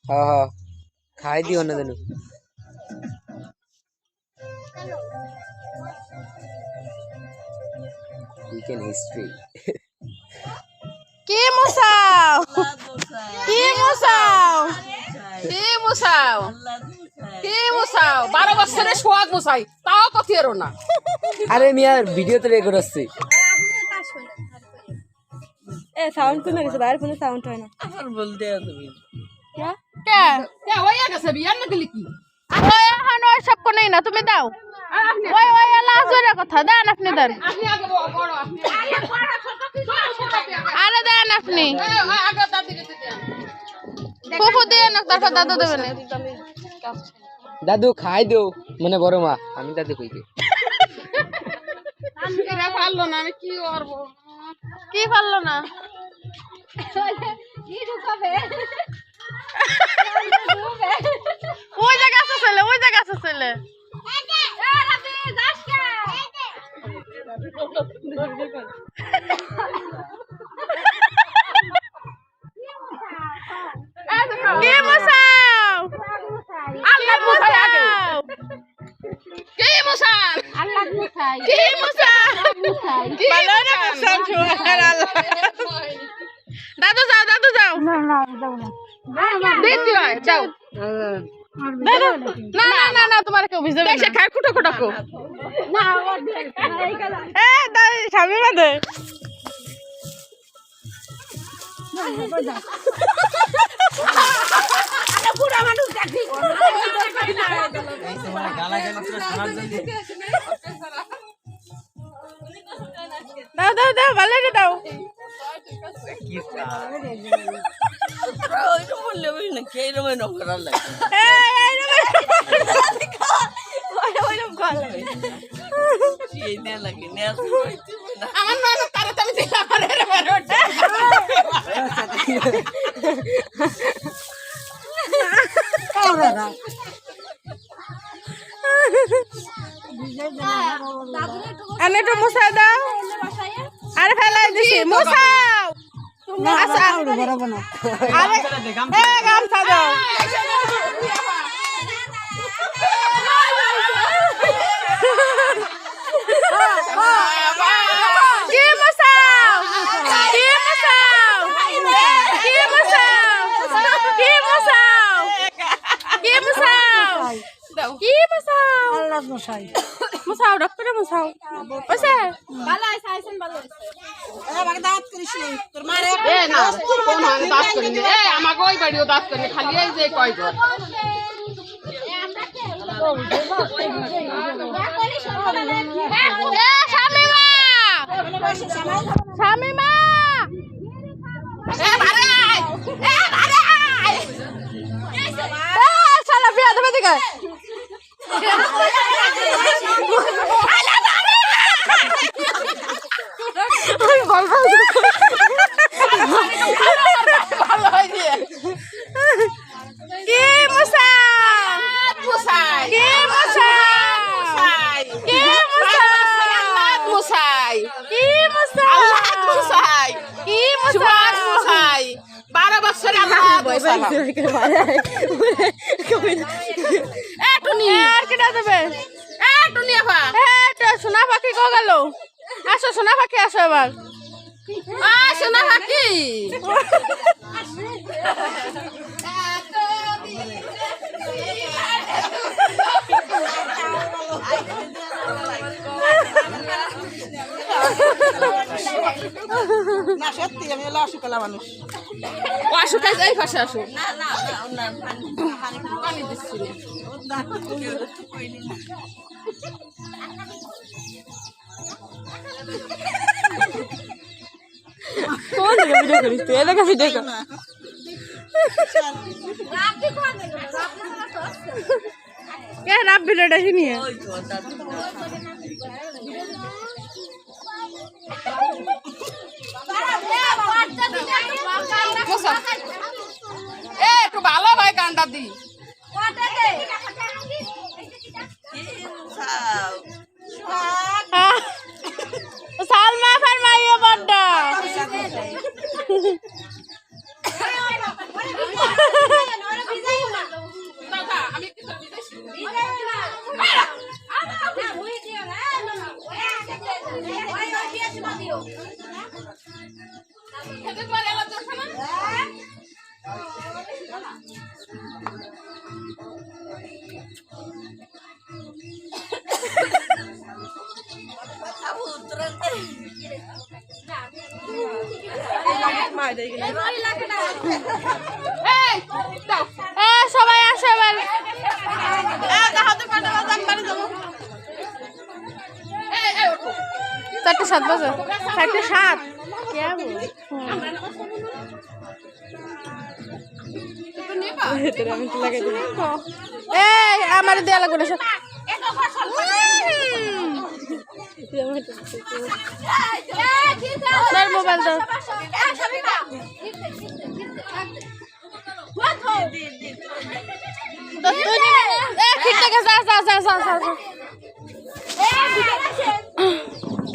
হ্যাঁ খাই দিও না জানো weekend history কি মুসাও কি মুসাও কি মুসাও কি মুসাও 12 বছরের সোয়াগ মুসাই তাও কথিয়েরো না আরে মিয়ার ভিডিওতে রেকর্ড আসছে এ সাউন্ড কোন গেছে বাইরে কোনো সাউন্ড হয় না আর বলতে তুমি কে কে হইয়া গেছে বিয়ার না গলি কি ওই এখন ওই সব কোনই না তুমি দাও ওই ওই লাজুরে কথা দেন আপনি দেন আপনি আগে বড় আপনি আরে দেন আপনি আগে দাদিকে দেন ফুফু দেন তারপর দাদু দেবেন দাদু খাই দিও মানে বড় মা আমি দাদু কইকে এরা পারলো না আমি কি করব কি পারলো না কি ঢুকাবে ওই জায়গা আছে ছেলে ওই জায়গা আছে ছেলে কি মুসাও আল্লাহ মুসাই আগে কি মুসাও আল্লাহ মুসাই কি মুসাও কি মুসাও সুবহানাল্লাহ দাদু যাও না যাও না দিতে হয় যাও দাদু না না না না তোমার কেউ ভিজে না খায় কুটো কুটো কো না এ দাই স্বামী বাদে আরে পুরা মানুষ দেখি তোমার গালা গালি পুরো শোনার জন্য দাও দাও দাও ভালো রে দাও কি ওইটা বললে ওই না কে রকম না করার লাগে ওইরকম কল লাগে এই নে লাগে নে আমার নাম তারে তুমি দিলা করে রে বেরোটা আমি তো মুছা দাও আরে ফেলাই দিছি মুছাও আচ্ছা বরাবর না আরে এ গামছা দাও কি মুছাও কি মুছাও কি মুছাও কি মুছাও কি মুছাও কি মুছাও আল্লাহ মুছাই মুছাও ডক্টরে মুছাও ওইছে ভালো আছে আইছেন ভালো আছে আমাকে দাঁত করিস নি তোর মারে এ না কোন আমি দাঁত করি নি এ আমাকে ওই বাড়িও দাঁত করি খালি এই যে কয় ঘর এ শামিমা শামিমা এ ভারে এ ভারে এ শালা বিয়া দেবে দিকে সোনা পাখি কো গেল আসো সোনা পাখি আসো এবার সোনা পাখি না সত্যি আমি অসুখলা মানুষ অসুখ এই পাশে আসো না না না পানি দিচ্ছি কোন জায়গা ভিডিও করিস তুই এলাকা ভিডিও কর কে রাব ভিডিওটা শুনিয়ে ওই তো এ একটু ভালো ভাই গানটা দি সালমা ফারমাইয়া বড় সবাই আসো এবার চারটে 7 বাজে 4:07 এই আমার দেয়া লাগবে না তোর মোবাইল দাও খিটে যা যা যা যা যা